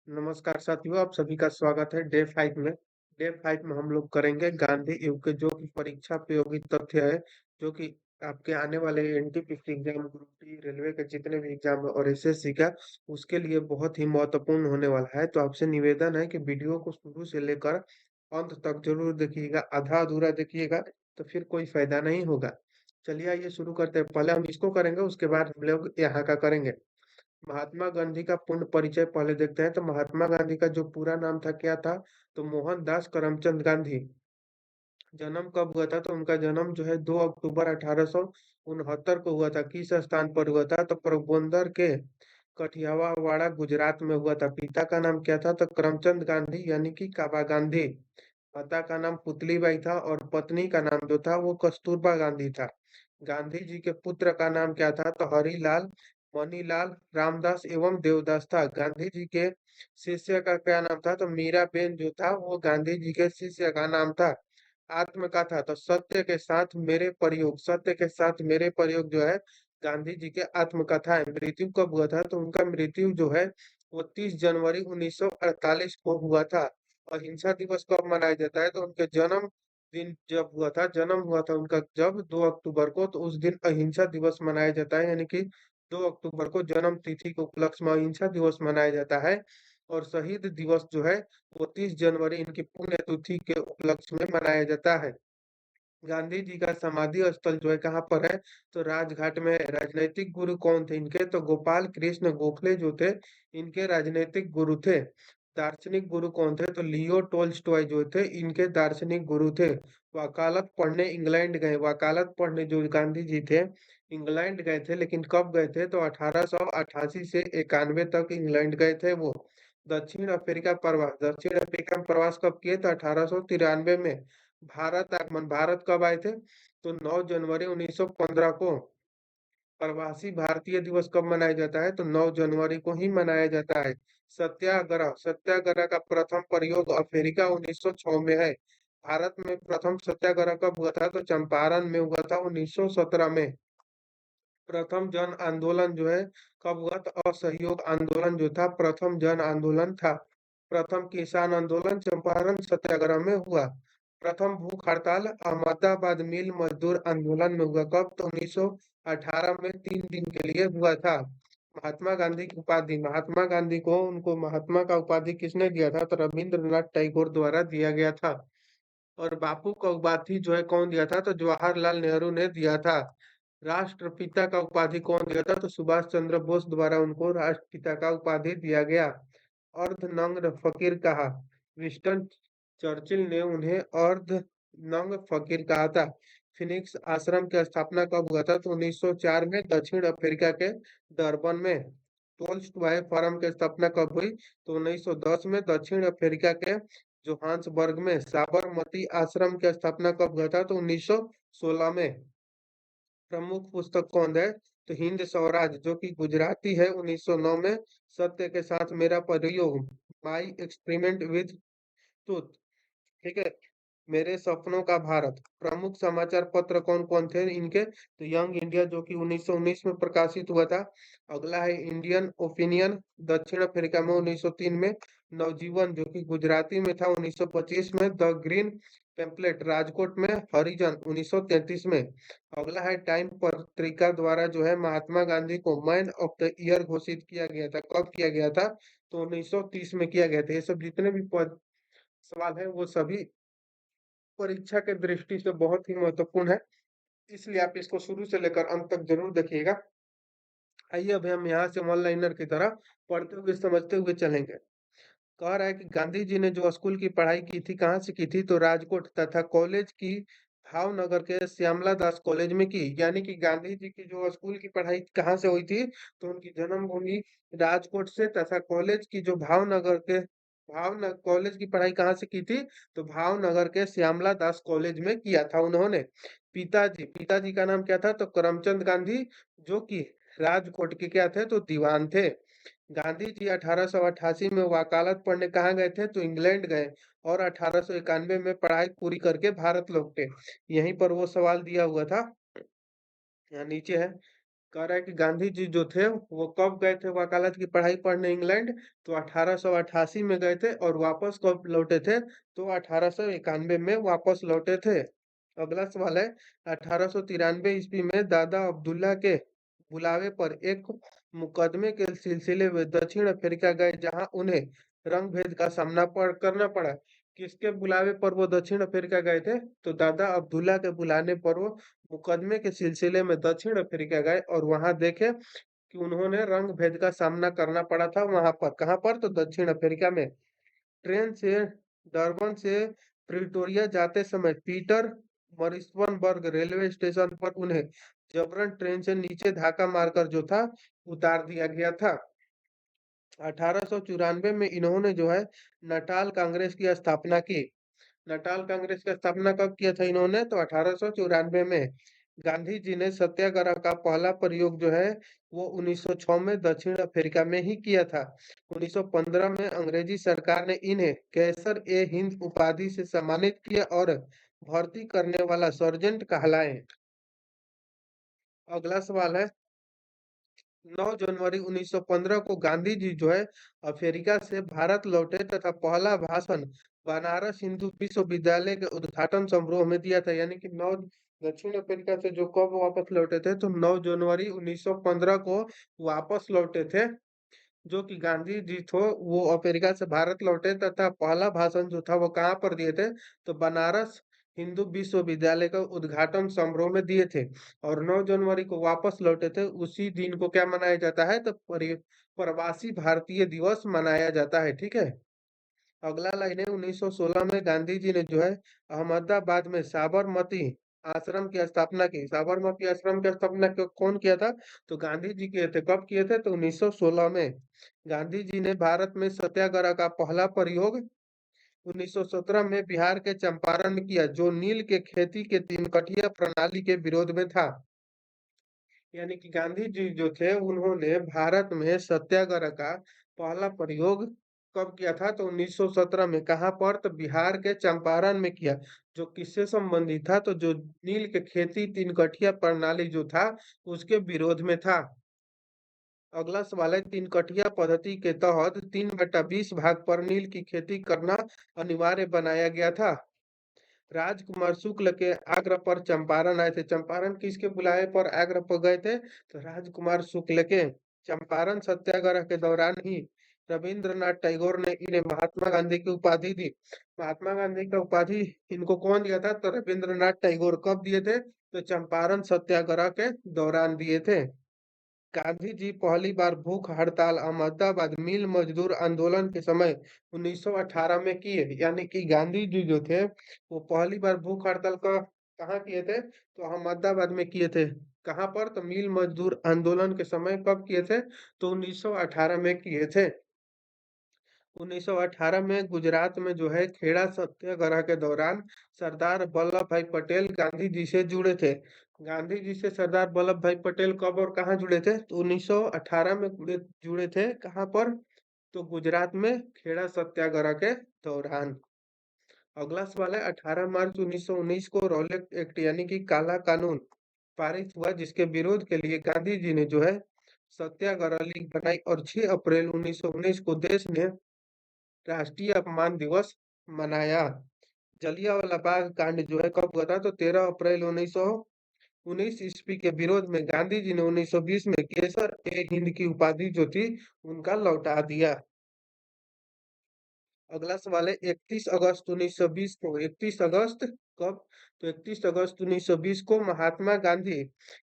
नमस्कार साथियों, आप सभी का स्वागत है डे 5 में। डे 5 में हम लोग करेंगे गांधी युग के जो कि परीक्षा उपयोगी तथ्य है, जो कि आपके आने वाले NTPC exam, group D, railway के जितने भी एग्जाम है और एसएससी का, उसके लिए बहुत ही महत्वपूर्ण होने वाला है। तो आपसे निवेदन है कि वीडियो को शुरू से लेकर अंत तक जरूर देखिएगा। आधा अधूरा देखिएगा तो फिर कोई फायदा नहीं होगा। चलिए आइए शुरू करते हैं। पहले हम इसको करेंगे, उसके बाद हम लोग यहाँ का करेंगे। महात्मा गांधी का पूर्ण परिचय पहले देखते हैं। तो महात्मा गांधी का जो पूरा नाम था क्या था? तो मोहनदास करमचंद गांधी। जन्म कब हुआ था? तो उनका जन्म जो है 2 अक्टूबर 1869 को हुआ था। किस स्थान पर हुआ था? तो पोरबंदर के कठियावाड़ गुजरात में हुआ था। पिता का नाम क्या था? तो करमचंद गांधी यानी कि काबा गांधी। माता का नाम पुतलीबाई था और पत्नी का नाम जो था वो कस्तूरबा गांधी था। गांधी जी के पुत्र का नाम क्या था? तो हरिलाल, मणिलाल, रामदास एवं देवदास था। गांधी जी के शिष्य का क्या नाम था? तो मीराबेन जो था वो गांधी जी के शिष्य का नाम था। आत्मकथा, तो सत्य के साथ मेरे प्रयोग, सत्य के साथ मेरे प्रयोग जो है गांधी जी के आत्मकथा है। मृत्यु कब हुआ था? तो उनका मृत्यु जो है वो 30 जनवरी 1948 को हुआ था। अहिंसा दिवस कब मनाया जाता है? तो उनके जन्म दिन जब हुआ था, जन्म हुआ था उनका जब 2 अक्टूबर को, तो उस दिन अहिंसा दिवस मनाया जाता है। यानी कि 2 अक्टूबर को जन्म तिथि के उपलक्ष्य में अहिंसा दिवस मनाया जाता है। और शहीद दिवस जो है वो 30 जनवरी इनकी पुण्यतिथि के उपलक्ष्य में मनाया जाता है। गांधी जी का समाधि स्थल जो है कहाँ पर है? तो राजघाट में है। राजनैतिक गुरु कौन थे इनके? तो गोपाल कृष्ण गोखले जो थे इनके राजनैतिक गुरु थे। दार्शनिक गुरु कौन थे? तो लियो टोल्स्टॉय जो थे इनके दार्शनिक गुरु थे। वकालत पढ़ने इंग्लैंड गए। वकालत पढ़ने जो गांधी जी थे इंग्लैंड गए थे, लेकिन कब गए थे? तो 1888 से 91 तक इंग्लैंड गए थे वो। दक्षिण अफ्रीका प्रवास, दक्षिण अफ्रीका में प्रवास कब किए? तो 1893 में। भारत आगमन, भारत कब आए थे? तो 9 जनवरी 1915 को। प्रवासी भारतीय दिवस कब मनाया जाता है? तो 9 जनवरी को ही मनाया जाता है। सत्याग्रह, सत्याग्रह का प्रथम प्रयोग अफ्रीका 1906 में है। भारत में प्रथम सत्याग्रह कब हुआ था? तो चंपारण में हुआ था 1917 में। प्रथम जन आंदोलन जो है कब हुआ? तो असहयोग आंदोलन जो था प्रथम जन आंदोलन था। प्रथम किसान आंदोलन चंपारण सत्याग्रह में हुआ। प्रथम भूख हड़ताल अहमदाबाद मिल मजदूर आंदोलन में हुआ। कब? तो 1918 में 3 दिन के लिए हुआ था। महात्मा गांधी की उपाधि, महात्मा गांधी को उनको महात्मा का उपाधि किसने दिया था? तो रविंद्रनाथ टैगोर द्वारा दिया गया था। और बापू का उपाधि जो है कौन दिया था? तो जवाहरलाल नेहरू ने दिया था। राष्ट्रपिता का उपाधि कौन दिया था? तो सुभाष चंद्र बोस द्वारा उनको राष्ट्रपिता का उपाधि दिया गया। अर्धनग्न फकीर कहा, विंस्टन चर्चिल ने उन्हें अर्धनग्न फकीर कहा था। फिनिक्स आश्रम की स्थापना कब हुआ था? तो 1904 में दक्षिण अफ्रीका के डरबन में। टोल्स्टॉय फार्म की स्थापना कब हुई? तो 1910 में दक्षिण अफ्रीका के जोहान्सबर्ग में। साबरमती आश्रम की स्थापना कब हुआ था? तो 1916 में। प्रमुख पुस्तक कौन है? तो हिंद स्वराज जो कि गुजराती है 1909 में। सत्य के साथ मेरा प्रयोग, माई एक्सपेरिमेंट विद ट्रूथ, ठीक है। मेरे सपनों का भारत। प्रमुख समाचार पत्र कौन कौन थे इनके? तो यंग इंडिया जो कि 1919 में प्रकाशित हुआ था। अगला है इंडियन ओपिनियन, दक्षिण अफ्रीका में 1903 में। नवजीवन जो कि गुजराती में था 1925 में। द ग्रीन पेम्पलेट राजकोट में। हरिजन 1933 में। अगला है टाइम पत्रिका द्वारा जो है महात्मा गांधी को मैन ऑफ द ईयर घोषित किया गया था। कब किया गया था? तो 1930 में किया गया था। ये सब जितने भी सवाल है वो सभी परीक्षा के दृष्टि से बहुत ही महत्वपूर्ण है, इसलिए आप इसको शुरू से लेकर अंत तक जरूर देखिएगा। आइए अब हम यहाँ से वन लाइनर की तरह पढ़ते हुए समझते हुए चलेंगे। कह रहा है कि गांधी जी ने जो स्कूल की पढ़ाई की थी कहाँ से की थी? तो राजकोट तथा कॉलेज की भावनगर के श्यामला दास कॉलेज में की। यानी कि गांधी जी की जो स्कूल की पढ़ाई कहाँ से हुई थी? तो उनकी जन्मभूमि राजकोट से, तथा कॉलेज की जो भावनगर के भावनगर कॉलेज की पढ़ाई कहाँ से की थी? तो भावनगर के श्यामला दास कॉलेज में किया था उन्होंने। पिताजी, पिताजी का नाम क्या था? तो करमचंद गांधी, जो कि राजकोट के क्या थे? तो दीवान थे। गांधी जी 1888 में वकालत पढ़ने कहाँ गए थे? तो इंग्लैंड गए। और 1891 में पढ़ाई पूरी करके भारत लौटे। यहीं पर वो सवाल दिया हुआ था, यहाँ नीचे है। कह रहा है कि गांधी जी जो थे वो कब गए थे वकालत की पढ़ाई पढ़ने इंग्लैंड, तो 1888 में गए थे और वापस कब लौटे थे, तो 1891 में वापस लौटे थे। अगला सवाल है, 1893 ईस्वी में दादा अब्दुल्ला के बुलावे पर एक मुकदमे के सिलसिले में दक्षिण अफ्रीका गए, जहां उन्हें रंग भेद का सामना करना पड़ा। किसके बुलावे पर वो दक्षिण अफ्रीका गए थे, तो दादा अब्दुल्ला के बुलाने पर वो मुकदमे के सिलसिले में दक्षिण अफ्रीका गए और वहां देखे कि उन्होंने रंग भेद का सामना करना पड़ा था। वहां पर कहाँ पर, तो दक्षिण अफ्रीका में। ट्रेन से डरबन से प्रिटोरिया जाते समय पीटर मरिस्बनबर्ग रेलवे स्टेशन पर उन्हें जबरन ट्रेन से नीचे धक्का मारकर जो था उतार दिया गया था। 1894 में इन्होंने जो है नटाल कांग्रेस की स्थापना की। नटाल कांग्रेस की स्थापना कब किया था इन्होंने, तो 1894 में। गांधी जी ने सत्याग्रह का पहला प्रयोग जो है वो 1906 में दक्षिण अफ्रीका में ही किया था। 1915 में अंग्रेजी सरकार ने इन्हें कैसर ए हिंद उपाधि से सम्मानित किया और भर्ती करने वाला सर्जेंट कहलाए। अगला सवाल है, 9 जनवरी 1915 को गांधी जी जो है अफ्रीका से भारत लौटे तथा पहला भाषण बनारस हिंदू विश्वविद्यालय के उद्घाटन समारोह में दिया था। यानी कि 9 दक्षिण अफ्रीका से जो कब वापस लौटे थे, तो 9 जनवरी 1915 को वापस लौटे थे। जो कि गांधी जी थे वो अफ्रीका से भारत लौटे तथा पहला भाषण जो था वो कहाँ पर दिए थे, तो बनारस हिंदू विश्वविद्यालय का उद्घाटन समारोह में दिए थे। और 9 जनवरी को वापस लौटे थे। उसी दिन को क्या मनाया जाता है, तो प्रवासी भारतीय दिवस मनाया जाता है। ठीक है। अगला लाइन है, 1916 में गांधी जी ने जो है अहमदाबाद में साबरमती आश्रम की स्थापना की। साबरमती आश्रम की स्थापना कौन किया था, तो गांधी जी किए थे। कब किए थे, तो 1916 में। गांधी जी ने भारत में सत्याग्रह का पहला प्रयोग 1917 में बिहार के चंपारण में किया, जो नील के खेती के तीन कठिया प्रणाली के विरोध में था। यानी कि गांधी जी जो थे उन्होंने भारत में सत्याग्रह का पहला प्रयोग कब किया था, तो 1917 में। कहाँ पर, तो बिहार के चंपारण में किया। जो किससे संबंधित था, तो जो नील के खेती तीन कठिया प्रणाली जो था उसके विरोध में था। अगला सवाल है, तीन कठिया पद्धति के तहत 3/20 भाग पर नील की खेती करना अनिवार्य बनाया गया था। राजकुमार शुक्ल के आग्रह पर चंपारण आए थे। चंपारण किसके बुलाए पर आग्रह पर गए थे, तो राजकुमार शुक्ल के। चंपारण सत्याग्रह के दौरान ही रविंद्रनाथ टैगोर ने इन्हें महात्मा गांधी की उपाधि दी। महात्मा गांधी का उपाधि इनको कौन दिया था, तो रविंद्रनाथ टैगोर। कब दिए थे, तो चंपारण सत्याग्रह के दौरान दिए थे। गांधी जी पहली बार भूख हड़ताल अहमदाबाद मिल मजदूर आंदोलन के समय 1918 में किए। यानी कि गांधी जी जो थे वो पहली बार भूख हड़ताल का कहाँ किए थे, तो अहमदाबाद में किए थे। कहाँ पर, तो मिल मजदूर आंदोलन के समय कब किए थे, तो 1918 में किए थे। 1918 में गुजरात में जो है खेड़ा सत्याग्रह के दौरान सरदार वल्लभ भाई पटेल गांधी जी से जुड़े थे। गांधी जी से सरदार वल्लभ भाई पटेल कब और कहाँ जुड़े थे, तो 1918 में जुड़े थे। कहाँ पर, तो गुजरात में खेड़ा सत्याग्रह के दौरान। अगला सवाल है, 18 मार्च 1919 को रॉलेट एक्ट यानी कि काला कानून पारित हुआ, जिसके विरोध के लिए गांधी जी ने जो है सत्याग्रह लीग बनाई और 6 अप्रैल 1919 को देश ने राष्ट्रीय अपमान दिवस मनाया। जलियांवाला बाग कांड जो है कब हुआ था, तो 13 अप्रैल 1919 ईस्वी के विरोध में गांधी जी ने 1920 में केसर ए हिंद की उपाधि जो थी उनका लौटा दिया। अगला सवाल है, 31 अगस्त 1920 को, 31 अगस्त कब, तो 31 अगस्त 1920 को महात्मा गांधी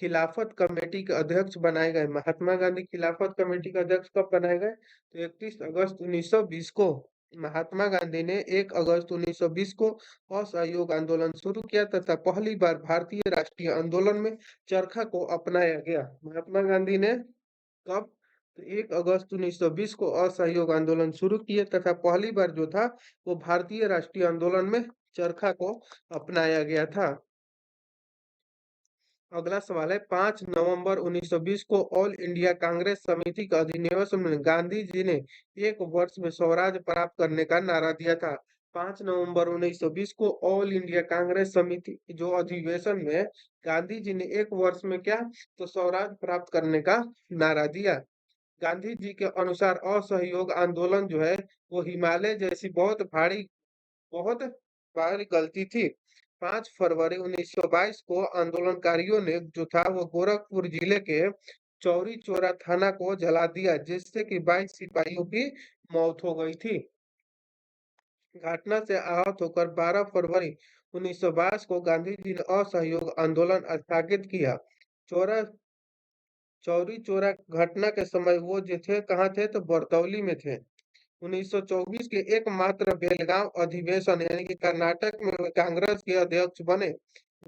खिलाफत कमेटी के अध्यक्ष बनाए गए। महात्मा गांधी खिलाफत कमेटी के अध्यक्ष कब बनाए गए, तो 31 अगस्त 1920 को। महात्मा गांधी ने 1 अगस्त 1920 को असहयोग आंदोलन शुरू किया तथा पहली बार भारतीय राष्ट्रीय आंदोलन में चरखा को अपनाया गया। महात्मा गांधी ने कब, तो 1 अगस्त 1920 को असहयोग आंदोलन शुरू किए तथा पहली बार जो था वो भारतीय राष्ट्रीय आंदोलन में चरखा को अपनाया गया था। अगला सवाल है, 5 नवंबर 1920 को ऑल इंडिया कांग्रेस समिति का अधिनिवेशन में गांधी जी ने 1 वर्ष में स्वराज प्राप्त करने का नारा दिया था। 5 नवंबर 1920 को ऑल इंडिया कांग्रेस समिति जो अधिवेशन में गांधी जी ने एक वर्ष में क्या तो स्वराज प्राप्त करने का नारा दिया। गांधी जी के अनुसार असहयोग आंदोलन जो है वो हिमालय जैसी बहुत भारी गलती थी। 5 फरवरी 1922 को आंदोलनकारियों ने जो था वो गोरखपुर जिले के चौरी चौरा थाना को जला दिया, जिससे कि 22 सिपाहियों की मौत हो गई थी। घटना से आहत होकर 12 फरवरी 1922 को गांधी जी ने असहयोग आंदोलन स्थगित किया। चौरा चौरी चौरा घटना के समय वो जो थे कहाँ थे तो बरतौली में थे। 1924 के एकमात्र बेलगांव अधिवेशन यानी कि कर्नाटक में वे कांग्रेस के अध्यक्ष बने।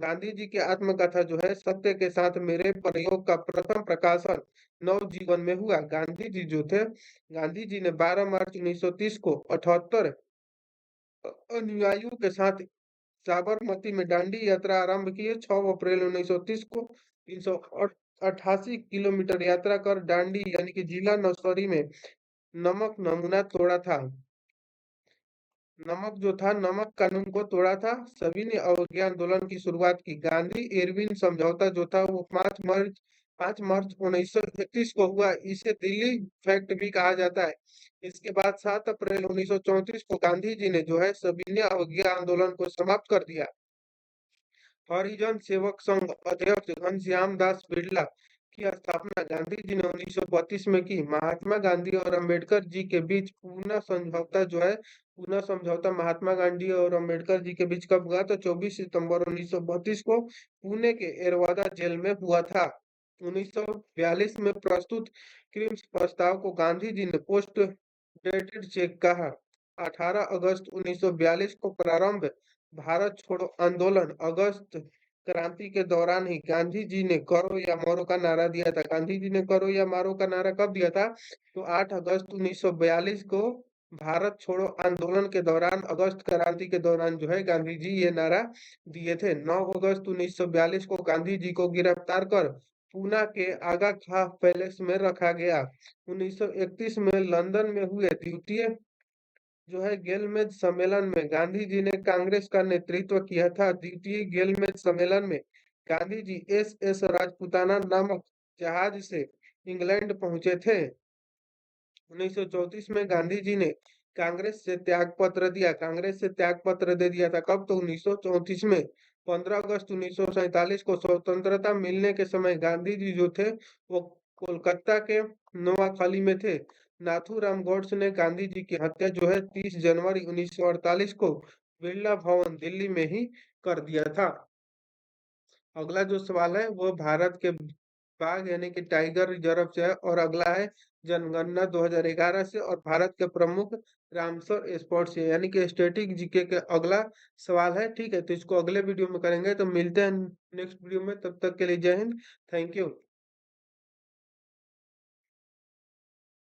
गांधी जी की आत्मकथा जो है सत्य के साथ मेरे प्रयोग का प्रथम प्रकाशन नवजीवन में हुआ। गांधी जी ने 12 मार्च 1930 को 78 अनुयायियों के साथ साबरमती में दांडी यात्रा आरंभ की है। 6 अप्रैल 1930 को 388 किलोमीटर यात्रा कर दांडी यानी कि जिला नौसरी में नमक नमूना तोड़ा था। नमक कानून को तोड़ा था। सभी ने अवज्ञा आंदोलन की शुरुआत की। गांधी इरविन समझौता जो था वो 5 मार्च 1931 को हुआ। इसे दिल्ली फैक्ट भी कहा जाता है। इसके बाद 7 अप्रैल 1934 को गांधी जी ने जो है सविनय अवज्ञा आंदोलन को समाप्त कर दिया। हरिजन सेवक संघ अध्यक्ष घनश्याम दास बिरला की स्थापना गांधी जी ने 1932 में की। महात्मा गांधी और अंबेडकर जी के बीच पूना समझौता महात्मा गांधी और अंबेडकर जी के बीच कब हुआ तो 24 सितंबर 1932 को पुणे के एरवादा जेल में हुआ था। 1942 में प्रस्तुत क्रिम्स प्रस्ताव को गांधी जी ने पोस्ट डेटेड चेक कहा। 18 अगस्त 1942 को प्रारंभ भारत छोड़ो आंदोलन। अगस्त क्रांति के दौरान ही गांधी जी ने करो या मरो का नारा दिया था। गांधी जी ने करो या मारो का नारा कब दिया था तो 8 अगस्त 1942 को भारत छोड़ो आंदोलन के दौरान, अगस्त क्रांति के दौरान जो है गांधी जी ये नारा दिए थे। 9 अगस्त 1942 को गांधी जी को गिरफ्तार कर पूना के आगा खां पैलेस में रखा गया। 1931 में लंदन में हुए द्वितीय जो है गेलमेज सम्मेलन में गांधी जी ने कांग्रेस का नेतृत्व किया था। द्वितीय गेलमेज सम्मेलन में गांधी जी एस राजपूताना नामक जहाज से इंग्लैंड पहुंचे थे। 1934 में गांधी जी ने कांग्रेस से त्याग पत्र दे दिया था। कब तो 1934 में। 15 अगस्त 1947 को स्वतंत्रता मिलने के समय गांधी जी जो थे वो कोलकाता के नोआखाली में थे। नाथूराम गोडसे ने गांधी जी की हत्या जो है 30 जनवरी 1948 को बिरला भवन दिल्ली में ही कर दिया था। अगला जो सवाल है वो भारत के बाघ यानी कि टाइगर रिजर्व से है और अगला है जनगणना 2011 से और भारत के प्रमुख रामसर स्पॉट से यानी कि स्टैटिक जीके के अगला सवाल है। ठीक है, तो इसको अगले वीडियो में करेंगे। तो मिलते हैं नेक्स्ट वीडियो में, तब तक के लिए जय हिंद, थैंक यू।